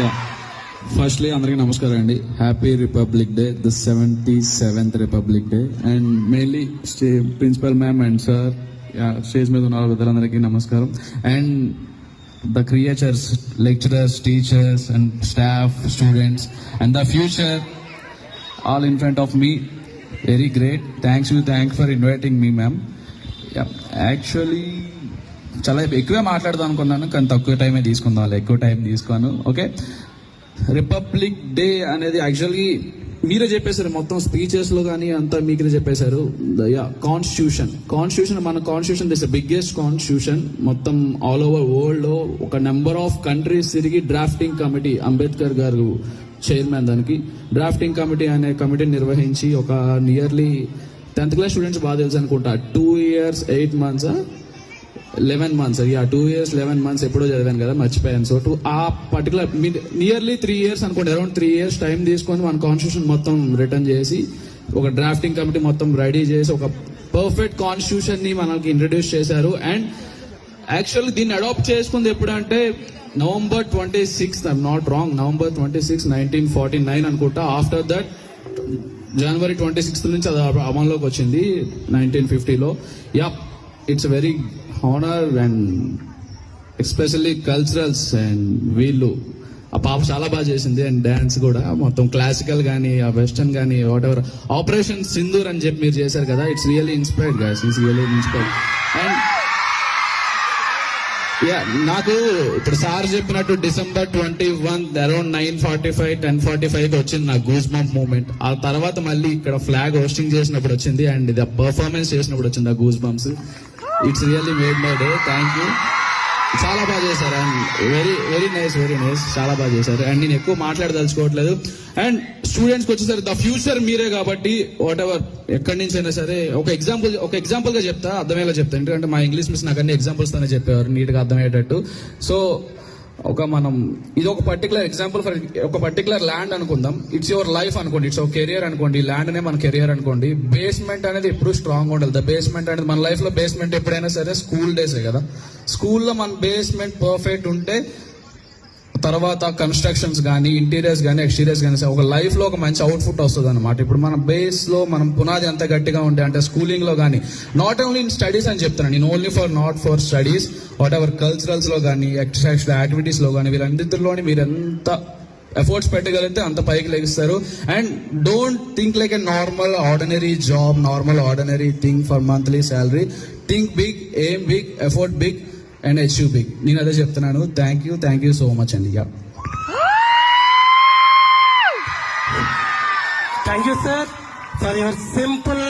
Yeah firstly అందరికీ నమస్కారం అండి. Happy republic day, the 77th republic day. And mainly principal ma'am and sir, stage మీద ఉన్న విద్యార్థులందరికీ నమస్కారం. అండ్ the creators, lecturers, teachers and staff, students and the future all in front of me, very great. Thanks for inviting me, ma'am. Yeah, actually చాలా ఎక్కువే మాట్లాడదాం అనుకున్నాను, కానీ తక్కువ టైమే తీసుకుందాం, ఎక్కువ టైం తీసుకోను. ఓకే, రిపబ్లిక్ డే అనేది యాక్చువల్లీ మీరే చెప్పేశారు, మొత్తం స్పీచెస్ లో కానీ అంతా మీరే చెప్పేశారు. కాన్స్టిట్యూషన్ మన కాన్స్టిట్యూషన్ దిస్ బిగ్గెస్ట్ కాన్స్టిట్యూషన్ మొత్తం ఆల్ ఓవర్ వరల్డ్ లో. ఒక నెంబర్ ఆఫ్ కంట్రీస్ తిరిగి డ్రాఫ్టింగ్ కమిటీ, అంబేద్కర్ గారు చైర్మన్, దానికి డ్రాఫ్టింగ్ కమిటీ అనే కమిటీని నిర్వహించి ఒక నియర్లీ 10th క్లాస్ స్టూడెంట్స్ బాగా తెలుసు అనుకుంటా, 2 years 8 months 11 months 2 years 11 months ఎప్పుడో చదివాను కదా, మర్చిపోయాను. సో ఆ పర్టికులర్ నియర్లీ 3 years అనుకోండి, అరౌండ్ 3 years టైం తీసుకొని మన కాన్స్టిట్యూషన్ మొత్తం రిటర్న్ చేసి ఒక డ్రాఫ్టింగ్ కమిటీ మొత్తం రెడీ చేసి ఒక పర్ఫెక్ట్ కాన్స్టిట్యూషన్ ని మనకి ఇంట్రడ్యూస్ చేశారు. అండ్ యాక్చువల్లీ దీన్ని అడాప్ట్ చేసుకుంది ఎప్పుడంటే November 26th, I'm not wrong, November 26, 1949 అనుకుంటా. ఆఫ్టర్ దట్ January 26th నుంచి అది అమల్లోకి వచ్చింది 1950లో. Yeah, it's very honour and especially culturals. And వీళ్ళు ఆ పాప చాలా బాగా చేసింది, అండ్ డాన్స్ కూడా మొత్తం క్లాసికల్ కానీ వెస్టర్న్ కానీ వాట్ ఎవర్. ఆపరేషన్ సింధూర్ అని చెప్పి మీరు చేశారు కదా, it's really inspired guys, it's really inspired. And yeah, నాకు ఇప్పుడు సార్ చెప్పినట్టు December 21 అరౌండ్ 9:45 10:45 వచ్చింది నాకు గూస్ బంప్ మూమెంట్. ఆ తర్వాత మళ్ళీ ఇక్కడ ఫ్లాగ్ హోస్టింగ్ చేసినప్పుడు వచ్చింది, అండ్ ఇది పర్ఫార్మెన్స్ చేసినప్పుడు వచ్చింది ఆ goose bumps. It's really made my day. Thank you, చాలా బాగా చేశారు. అండ్ వెరీ నైస్, చాలా బాగా చేశారు. అండ్ నేను ఎక్కువ మాట్లాడదలుచుకోవట్లేదు. అండ్ స్టూడెంట్స్కి వచ్చేసరికి ద ఫ్యూచర్ మీరే కాబట్టి వాట్ ఎవర్ ఎక్కడి నుంచి అయినా సరే ఒక ఎగ్జాంపుల్ గా చెప్తా, అర్థమయ్యేలా చెప్తా. ఎందుకంటే మా ఇంగ్లీష్ మిస్ నాకు అన్ని ఎగ్జాంపుల్స్ తోనే చెప్పేవారు, నీట్ గా అర్థమయ్యేటట్టు. సో ఇది ఒక పర్టికులర్ ఎగ్జాంపుల్ ఫర్ ఒక పర్టికులర్ ల్యాండ్ అనుకుందాం. ఇట్స్ యువర్ లైఫ్ అనుకోండి, ఇట్స్ ఒక కెరియర్ అనుకోండి, ల్యాండ్ అనే మన కెరియర్ అనుకోండి. బేస్మెంట్ అనేది ఎప్పుడు స్ట్రాంగ్ ఉండాలి. ద బేస్మెంట్ అనేది మన లైఫ్ లో బేస్మెంట్ ఎప్పుడైనా సరే స్కూల్ డేసే కదా. స్కూల్లో మన బేస్మెంట్ పర్ఫెక్ట్ ఉంటే తర్వాత కన్స్ట్రక్షన్స్ కానీ ఇంటీరియర్స్ కానీ ఎక్స్టీరియర్స్ కానీ ఒక లైఫ్ లో ఒక మంచి అవుట్పుట్ వస్తుంది అనమాట. ఇప్పుడు మన బేస్ లో మనం పునాది ఎంత గట్టిగా ఉంటే, అంటే స్కూలింగ్ లో కానీ, నాట్ ఓన్లీ ఇన్ స్టడీస్ అని చెప్తాను నేను, only not for studies, what ever culturals లో కానీ ఎక్స్ట్రా యాక్టివిటీస్ లో కానీ, వీరందరిలోని మీరు ఎంత ఎఫర్ట్స్ పెట్టగలిగితే అంత పైకి లెగిస్తారు. And don't think like a normal ordinary job, normal ordinary thing for monthly salary. Think big, aim big, effort big and achieve big. నేను అదే చెప్తున్నాను. థ్యాంక్ యూ సో మచ్ అండి. Thank you sir for your simple